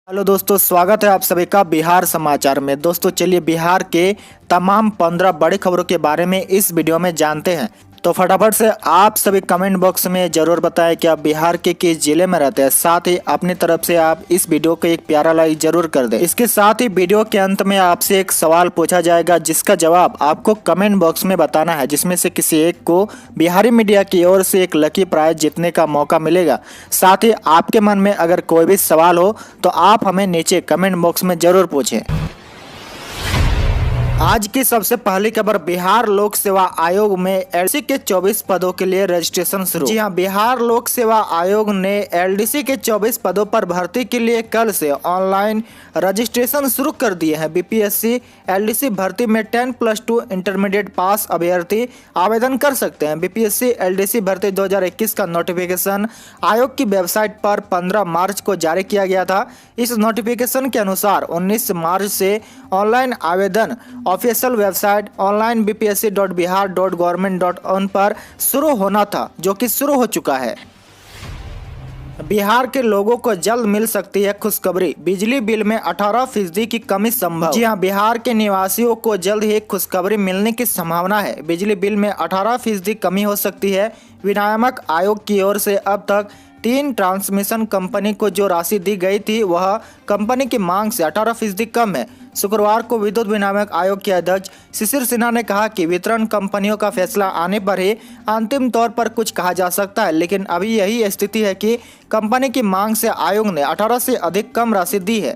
Hello दोस्तों, स्वागत है आप सभी का बिहार समाचार में। दोस्तों चलिए बिहार के तमाम 15 बड़ी खबरों के बारे में इस वीडियो में जानते हैं। तो फटाफट से आप सभी कमेंट बॉक्स में जरूर बताएं कि आप बिहार के किस जिले में रहते हैं। साथ ही अपनी तरफ से आप इस वीडियो को एक प्यारा लाइक जरूर कर दें। इसके साथ ही वीडियो के अंत में आपसे एक सवाल पूछा जाएगा जिसका जवाब आपको कमेंट बॉक्स में बताना है, जिसमें से किसी एक को बिहारी मीडिया की ओर से एक लकी प्राइज जीतने का मौका मिलेगा। साथ ही आपके मन में अगर कोई भी सवाल हो तो आप हमें नीचे कमेंट बॉक्स में जरूर पूछें। आज की सबसे पहली खबर, बिहार लोक सेवा आयोग में एलडीसी के 24 पदों के लिए रजिस्ट्रेशन शुरू। जी हां, बिहार लोक सेवा आयोग ने एलडीसी के 24 पदों पर भर्ती के लिए कल से ऑनलाइन रजिस्ट्रेशन शुरू कर दिए हैं। बीपीएससी एलडीसी भर्ती में 10+2 इंटरमीडिएट पास अभ्यर्थी आवेदन कर सकते हैं। बीपीएससी एलडीसी भर्ती 2021 का नोटिफिकेशन आयोग की वेबसाइट पर 15 मार्च को जारी किया गया था। इस नोटिफिकेशन के अनुसार 19 मार्च से ऑनलाइन आवेदन ऑफिशियल वेबसाइट ऑनलाइन bpsc.bihar.government.in पर शुरू होना था, जो कि शुरू हो चुका है। बिहार के लोगों को जल्द मिल सकती है खुशखबरी, बिजली बिल में 18% की कमी संभव। जी हां, बिहार के निवासियों को जल्द ही खुशखबरी मिलने की संभावना है। बिजली बिल में 18% कमी हो सकती है। विनियामक आयोग की ओर से अब तक 3 ट्रांसमिशन कंपनी को जो राशि दी गई थी वह कंपनी की मांग से 18% कम है। शुक्रवार को विद्युत विनियामक आयोग के अध्यक्ष शिशिर सिन्हा ने कहा कि वितरण कंपनियों का फैसला आने पर ही अंतिम तौर पर कुछ कहा जा सकता है, लेकिन अभी यही स्थिति है कि कंपनी की मांग से आयोग ने 18 से अधिक कम राशि दी है।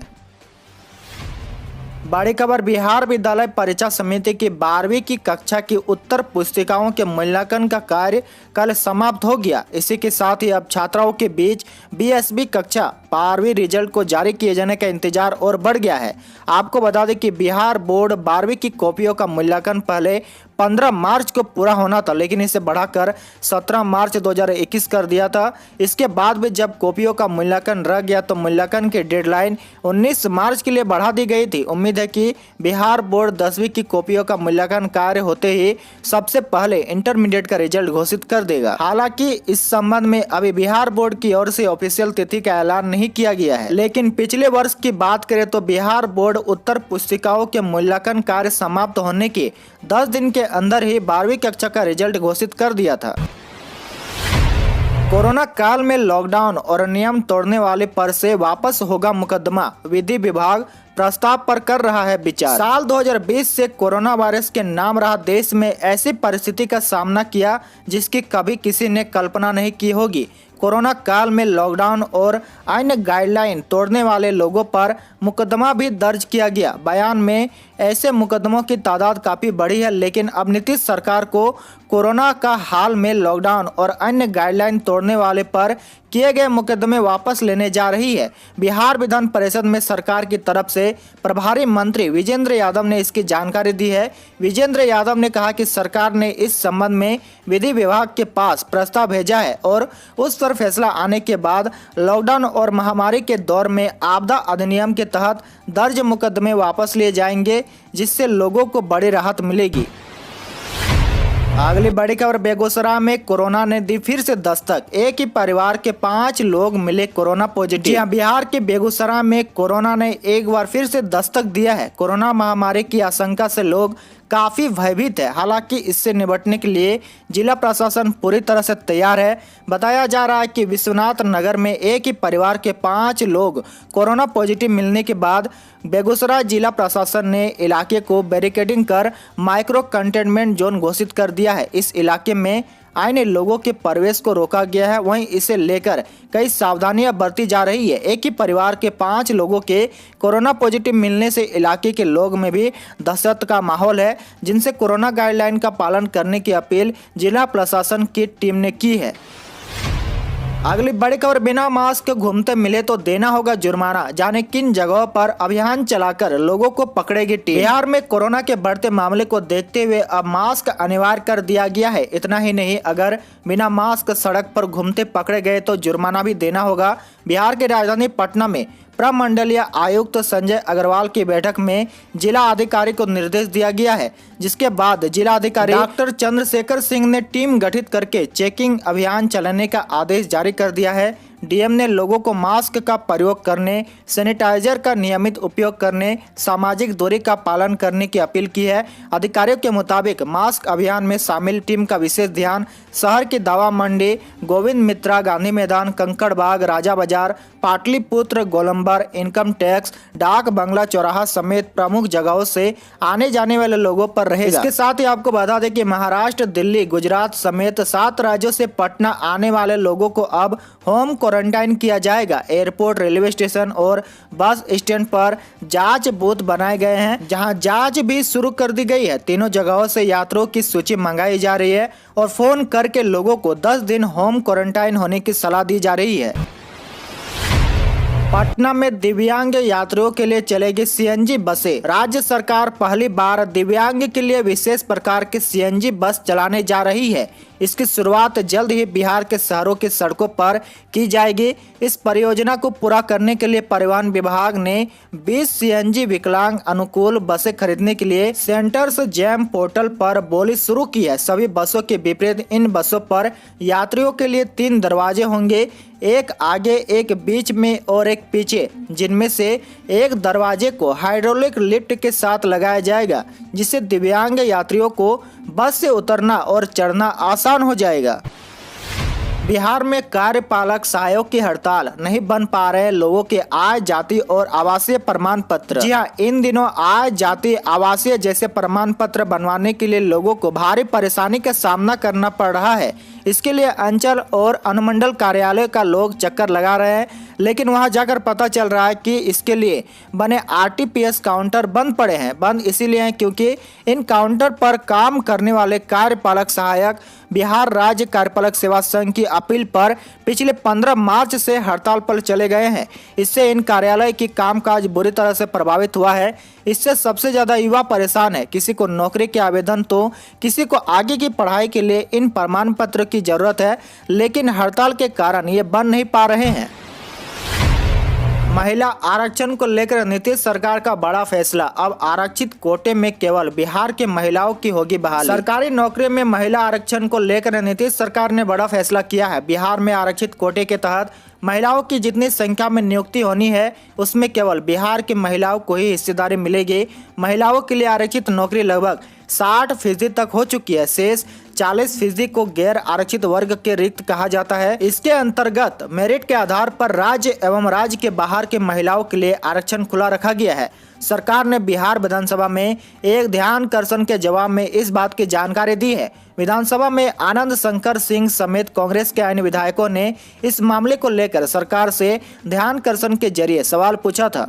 बड़ी खबर, बिहार विद्यालय परीक्षा समिति की 12वीं की कक्षा की उत्तर पुस्तिकाओं के मूल्यांकन का कार्य कल समाप्त हो गया। इसी के साथ ही अब छात्राओं के बीच बीएसबी कक्षा 12वीं रिजल्ट को जारी किए जाने का इंतजार और बढ़ गया है। आपको बता दें कि बिहार बोर्ड 12वीं की कॉपियों का मूल्यांकन पहले 15 मार्च को पूरा होना था, लेकिन इसे बढ़ाकर 17 मार्च 2021 कर दिया था। इसके बाद भी जब कॉपियों का मूल्यांकन रह गया तो मूल्यांकन की डेडलाइन 19 मार्च के लिए बढ़ा दी गई थी। उम्मीद है कि बिहार बोर्ड 10वीं की कॉपियों का मूल्यांकन कार्य होते ही सबसे पहले इंटरमीडिएट का रिजल्ट घोषित कर देगा। हालांकि इस संबंध में अभी बिहार बोर्ड की ओर से ऑफिशियल तिथि का ऐलान नहीं किया गया है, लेकिन पिछले वर्ष की बात करें तो बिहार बोर्ड उत्तर पुस्तिकाओं के मूल्यांकन कार्य समाप्त होने के 10 दिन के अंदर ही 12वीं कक्षा का रिजल्ट घोषित कर दिया था। कोरोना काल में लॉकडाउन और नियम तोड़ने वाले पर से वापस होगा मुकदमा, विधि विभाग प्रस्ताव पर कर रहा है विचार। साल 2020 से कोरोना वायरस के नाम रहा देश में ऐसी परिस्थिति का सामना किया जिसकी कभी किसी ने कल्पना नहीं की होगी। कोरोना काल में लॉकडाउन और अन्य गाइडलाइन तोड़ने वाले लोगों पर मुकदमा भी दर्ज किया गया। बयान में ऐसे मुकदमों की तादाद काफ़ी बढ़ी है, लेकिन अब नीतीश सरकार को कोरोना का हाल में लॉकडाउन और अन्य गाइडलाइन तोड़ने वाले पर किए गए मुकदमे वापस लेने जा रही है। बिहार विधान परिषद में सरकार की तरफ से प्रभारी मंत्री विजेंद्र यादव ने इसकी जानकारी दी है। विजेंद्र यादव ने कहा कि सरकार ने इस संबंध में विधि विभाग के पास प्रस्ताव भेजा है और उस पर फैसला आने के बाद लॉकडाउन और महामारी के दौर में आपदा अधिनियम के तहत दर्ज मुकदमे वापस लिए जाएंगे, जिससे लोगों को बड़ी राहत मिलेगी। अगली बड़ी खबर, बेगूसराय में कोरोना ने दी फिर से दस्तक, एक ही परिवार के 5 लोग मिले कोरोना पॉजिटिव। जी बिहार के बेगूसराय में कोरोना ने एक बार फिर से दस्तक दिया है। कोरोना महामारी की आशंका से लोग काफ़ी भयभीत है। हालांकि इससे निपटने के लिए जिला प्रशासन पूरी तरह से तैयार है। बताया जा रहा है कि विश्वनाथ नगर में एक ही परिवार के 5 लोग कोरोना पॉजिटिव मिलने के बाद बेगूसराय जिला प्रशासन ने इलाके को बैरिकेडिंग कर माइक्रो कंटेनमेंट जोन घोषित कर दिया है। इस इलाके में आने लोगों के प्रवेश को रोका गया है, वहीं इसे लेकर कई सावधानियां बरती जा रही है। एक ही परिवार के 5 लोगों के कोरोना पॉजिटिव मिलने से इलाके के लोग में भी दहशत का माहौल है, जिनसे कोरोना गाइडलाइन का पालन करने की अपील जिला प्रशासन की टीम ने की है। अगली बड़ी खबर, बिना मास्क घूमते मिले तो देना होगा जुर्माना, जाने किन जगहों पर अभियान चलाकर लोगों को पकड़ेगी टीम। बिहार में कोरोना के बढ़ते मामले को देखते हुए अब मास्क अनिवार्य कर दिया गया है। इतना ही नहीं, अगर बिना मास्क सड़क पर घूमते पकड़े गए तो जुर्माना भी देना होगा। बिहार की राजधानी पटना में प्रमंडलीय आयुक्त संजय अग्रवाल की बैठक में जिला अधिकारी को निर्देश दिया गया है, जिसके बाद जिला अधिकारी डॉक्टर चंद्रशेखर सिंह ने टीम गठित करके चेकिंग अभियान चलाने का आदेश जारी कर दिया है। डीएम ने लोगों को मास्क का प्रयोग करने, सैनिटाइजर का नियमित उपयोग करने, सामाजिक दूरी का पालन करने की अपील की है। अधिकारियों के मुताबिक मास्क अभियान में शामिल टीम का विशेष ध्यान शहर की दवा मंडी, गोविंद मित्रा, गांधी मैदान, कंकड़ बाग, राजा बाजार, पाटलिपुत्र, गोलंबर, इनकम टैक्स, डाक बंगला चौराहा समेत प्रमुख जगहों से आने जाने वाले लोगों पर रहेगा। इसके साथ ही आपको बता दें कि महाराष्ट्र, दिल्ली, गुजरात समेत 7 राज्यों से पटना आने वाले लोगों को अब होम क्वारंटाइन किया जाएगा। एयरपोर्ट, रेलवे स्टेशन और बस स्टैंड पर जांच बूथ बनाए गए हैं, जहां जांच भी शुरू कर दी गई है। तीनों जगहों से यात्रियों की सूची मंगाई जा रही है और फोन करके लोगों को 10 दिन होम क्वारंटाइन होने की सलाह दी जा रही है। पटना में दिव्यांग यात्रियों के लिए चलेगी सीएनजी बसें। राज्य सरकार पहली बार दिव्यांग के लिए विशेष प्रकार की सीएनजी बस चलाने जा रही है। इसकी शुरुआत जल्द ही बिहार के शहरों की सड़कों पर की जाएगी। इस परियोजना को पूरा करने के लिए परिवहन विभाग ने 20 सीएनजी विकलांग अनुकूल बसें खरीदने के लिए सेंटर्स जैम पोर्टल पर बोली शुरू की है। सभी बसों के विपरीत इन बसों पर यात्रियों के लिए 3 दरवाजे होंगे, एक आगे, एक बीच में और एक पीछे, जिनमें से एक दरवाजे को हाइड्रोलिक लिफ्ट के साथ लगाया जाएगा, जिससे दिव्यांग यात्रियों को बस से उतरना और चढ़ना आसान हो जाएगा। बिहार में कार्यपालक सहायक की हड़ताल, नहीं बन पा रहे लोगों के आय, जाति और आवासीय प्रमाण पत्र। जी हां, इन दिनों आय, जाति, आवासीय जैसे प्रमाण पत्र बनवाने के लिए लोगों को भारी परेशानी का सामना करना पड़ रहा है। इसके लिए अंचल और अनुमंडल कार्यालय का लोग चक्कर लगा रहे हैं, लेकिन वहां जाकर पता चल रहा है कि इसके लिए बने आरटीपीएस काउंटर बंद पड़े हैं। बंद इसीलिए हैं क्योंकि इन काउंटर पर काम करने वाले कार्यपालक सहायक बिहार राज्य कार्यपालक सेवा संघ की अपील पर पिछले 15 मार्च से हड़ताल पर चले गए हैं। इससे इन कार्यालय की कामकाज बुरी तरह से प्रभावित हुआ है। इससे सबसे ज्यादा युवा परेशान है। किसी को नौकरी के आवेदन तो किसी को आगे की पढ़ाई के लिए इन प्रमाण पत्र की जरूरत है, लेकिन हड़ताल के कारण ये बन नहीं पा रहे हैं। महिला आरक्षण को लेकर नीतीश सरकार का बड़ा फैसला। अब आरक्षित कोटे में केवल बिहार के महिलाओं की होगी बहाली। सरकारी नौकरी में महिला आरक्षण को लेकर नीतीश सरकार ने बड़ा फैसला किया है। बिहार में आरक्षित कोटे के तहत महिलाओं की जितनी संख्या में नियुक्ति होनी है, उसमें केवल बिहार की महिलाओं को ही हिस्सेदारी मिलेगी। महिलाओं के लिए आरक्षित नौकरी लगभग 60% तक हो चुकी है। शेष 40% को गैर आरक्षित वर्ग के रिक्त कहा जाता है। इसके अंतर्गत मेरिट के आधार पर राज्य एवं राज्य के बाहर के महिलाओं के लिए आरक्षण खुला रखा गया है। सरकार ने बिहार विधानसभा में एक ध्यानाकर्षण के जवाब में इस बात की जानकारी दी है। विधानसभा में आनंद शंकर सिंह समेत कांग्रेस के अन्य विधायकों ने इस मामले को लेकर सरकार से ध्यानाकर्षण के जरिए सवाल पूछा था।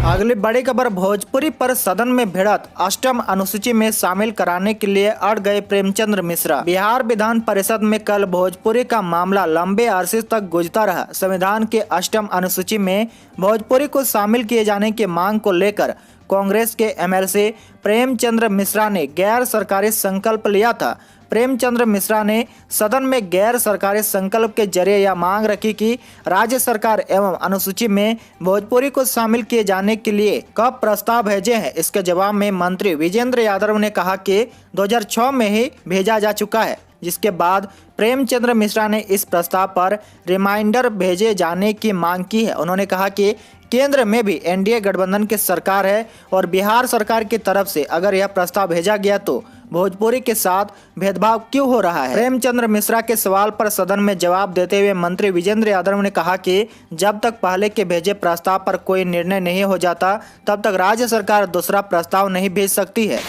अगली बड़ी खबर, भोजपुरी पर सदन में भिड़त, अष्टम अनुसूची में शामिल कराने के लिए अड़ गए प्रेमचंद्र मिश्रा। बिहार विधान परिषद में कल भोजपुरी का मामला लंबे अरसे तक गुंजता रहा। संविधान के अष्टम अनुसूची में भोजपुरी को शामिल किए जाने की मांग को लेकर कांग्रेस के एमएलसी प्रेमचंद्र मिश्रा ने गैर सरकारी संकल्प लिया था। प्रेमचंद्र मिश्रा ने सदन में गैर सरकारी संकल्प के जरिए यह मांग रखी कि राज्य सरकार एवं अनुसूची में भोजपुरी को शामिल किए जाने के लिए कब प्रस्ताव भेजे हैं। इसके जवाब में मंत्री विजेंद्र यादव ने कहा कि 2006 में ही भेजा जा चुका है, जिसके बाद प्रेमचंद्र मिश्रा ने इस प्रस्ताव पर रिमाइंडर भेजे जाने की मांग की है। उन्होंने कहा कि केंद्र में भी एनडीए गठबंधन की सरकार है और बिहार सरकार की तरफ से अगर यह प्रस्ताव भेजा गया तो भोजपुरी के साथ भेदभाव क्यों हो रहा है। प्रेमचंद्र मिश्रा के सवाल पर सदन में जवाब देते हुए मंत्री विजेंद्र यादव ने कहा कि जब तक पहले के भेजे प्रस्ताव पर कोई निर्णय नहीं हो जाता, तब तक राज्य सरकार दूसरा प्रस्ताव नहीं भेज सकती है।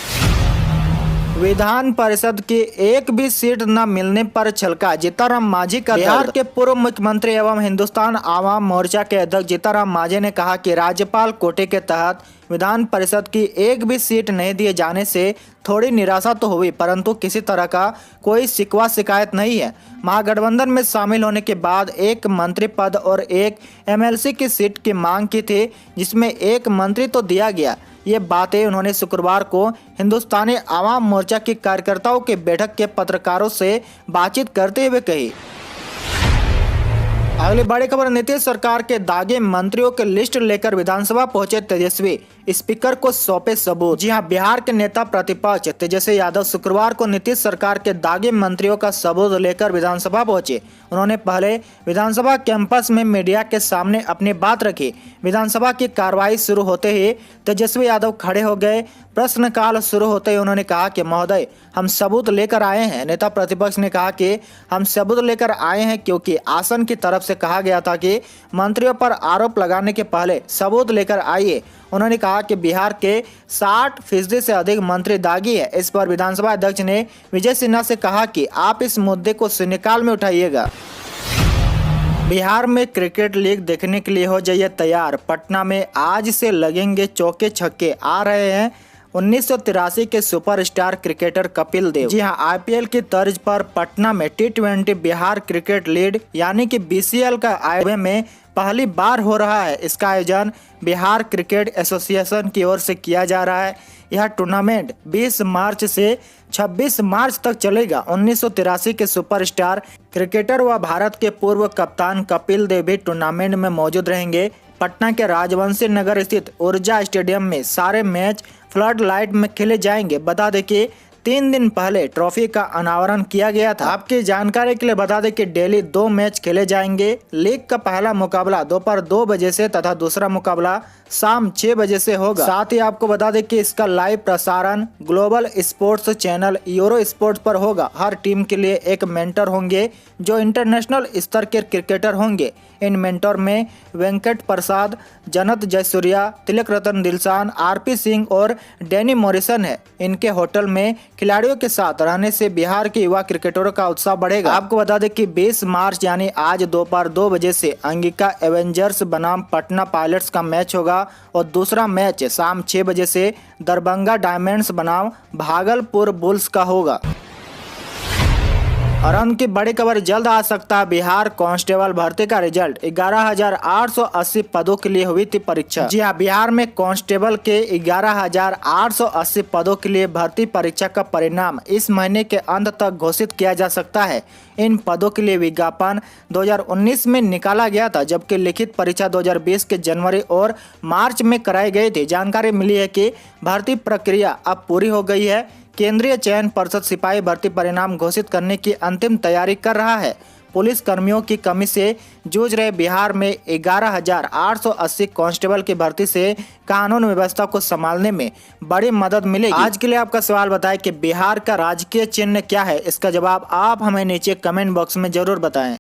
विधान परिषद की एक भी सीट न मिलने पर छलका जीतनराम मांझी का। बिहार के पूर्व मुख्यमंत्री एवं हिंदुस्तान आवाम मोर्चा के अध्यक्ष जीतनराम मांझी ने कहा कि राज्यपाल कोटे के तहत विधान परिषद की एक भी सीट नहीं दिए जाने से थोड़ी निराशा तो हुई, परंतु किसी तरह का कोई शिकवा शिकायत नहीं है। महागठबंधन में शामिल होने के बाद एक मंत्री पद और एक एमएलसी की सीट की मांग की थी, जिसमें एक मंत्री तो दिया गया। ये बातें उन्होंने शुक्रवार को हिंदुस्तानी आवाम मोर्चा के कार्यकर्ताओं के बैठक के पत्रकारों से बातचीत करते हुए कही। अगली बड़ी खबर, नीतीश सरकार के दागी मंत्रियों की लिस्ट लेकर विधानसभा पहुंचे तेजस्वी, स्पीकर को सौंपे सबूत। जी हां, बिहार के नेता प्रतिपक्ष तेजस्वी यादव शुक्रवार को नीतीश सरकार के दागी मंत्रियों का सबूत लेकर विधानसभा पहुंचे। उन्होंने पहले विधानसभा कैंपस में मीडिया के सामने अपनी बात रखी। विधानसभा की कार्रवाई शुरू होते ही तेजस्वी यादव खड़े हो गए। प्रश्नकाल शुरू होते ही उन्होंने कहा कि महोदय, हम सबूत लेकर आए हैं। नेता प्रतिपक्ष ने कहा कि हम सबूत लेकर आए हैं क्योंकि आसन की तरफ से कहा गया था कि मंत्रियों पर आरोप लगाने के पहले सबूत लेकर आइए। उन्होंने कहा कि बिहार के 60% से अधिक मंत्री दागी है। इस पर विधानसभा अध्यक्ष ने विजय सिन्हा से कहा कि आप इस मुद्दे को शून्यकाल में उठाइएगा। बिहार में क्रिकेट लीग देखने के लिए हो जाइए तैयार। पटना में आज से लगेंगे चौके छक्के। आ रहे हैं 1983 के सुपरस्टार क्रिकेटर कपिल देव। जी हां, आईपीएल की तर्ज पर पटना में T20 बिहार क्रिकेट लीग यानी कि BCL का आयोजन में पहली बार हो रहा है। इसका आयोजन बिहार क्रिकेट एसोसिएशन की ओर से किया जा रहा है। यह टूर्नामेंट 20 मार्च से 26 मार्च तक चलेगा। 1983 के सुपरस्टार क्रिकेटर व भारत के पूर्व कप्तान कपिल देव भी टूर्नामेंट में मौजूद रहेंगे। पटना के राजवंशी नगर स्थित ऊर्जा स्टेडियम में सारे मैच फ्लड लाइट में खेले जाएंगे। बता दें कि 3 दिन पहले ट्रॉफी का अनावरण किया गया था। आपकी जानकारी के लिए बता दें कि डेली 2 मैच खेले जाएंगे। लीग का पहला मुकाबला दोपहर 2 बजे से तथा दूसरा मुकाबला शाम 6 बजे से होगा। साथ ही आपको बता दें कि इसका लाइव प्रसारण global sports channel euro sports पर होगा। हर टीम के लिए एक मेंटर होंगे जो इंटरनेशनल स्तर के क्रिकेटर होंगे। इन मेंटर में वेंकट प्रसाद, जनत जयसूर्या, तिलक रतन दिलशान, RP सिंह और डैनी मॉरिसन है। इनके होटल में खिलाड़ियों के साथ रहने से बिहार के युवा क्रिकेटरों का उत्साह बढ़ेगा। आपको बता दें कि 20 मार्च यानी आज दोपहर 2 बजे से अंगिका एवेंजर्स बनाम पटना पायलट्स का मैच होगा और दूसरा मैच शाम 6 बजे से दरभंगा डायमंड्स बनाम भागलपुर बुल्स का होगा। और अंत की बड़ी खबर, जल्द आ सकता है बिहार कांस्टेबल भर्ती का रिजल्ट। 11,880 पदों के लिए हुई थी परीक्षा। जी हां, बिहार में कांस्टेबल के 11,880 पदों के लिए भर्ती परीक्षा का परिणाम इस महीने के अंत तक घोषित किया जा सकता है। इन पदों के लिए विज्ञापन 2019 में निकाला गया था, जबकि लिखित परीक्षा 2020 के जनवरी और मार्च में कराई गई थी। जानकारी मिली है कि भर्ती प्रक्रिया अब पूरी हो गई है। केंद्रीय चयन परिषद सिपाही भर्ती परिणाम घोषित करने की अंतिम तैयारी कर रहा है। पुलिस कर्मियों की कमी से जूझ रहे बिहार में 11,880 कांस्टेबल की भर्ती से कानून व्यवस्था को संभालने में बड़ी मदद मिलेगी। आज के लिए आपका सवाल बताएं कि बिहार का राजकीय चिन्ह क्या है। इसका जवाब आप हमें नीचे कमेंट बॉक्स में जरूर बताएं।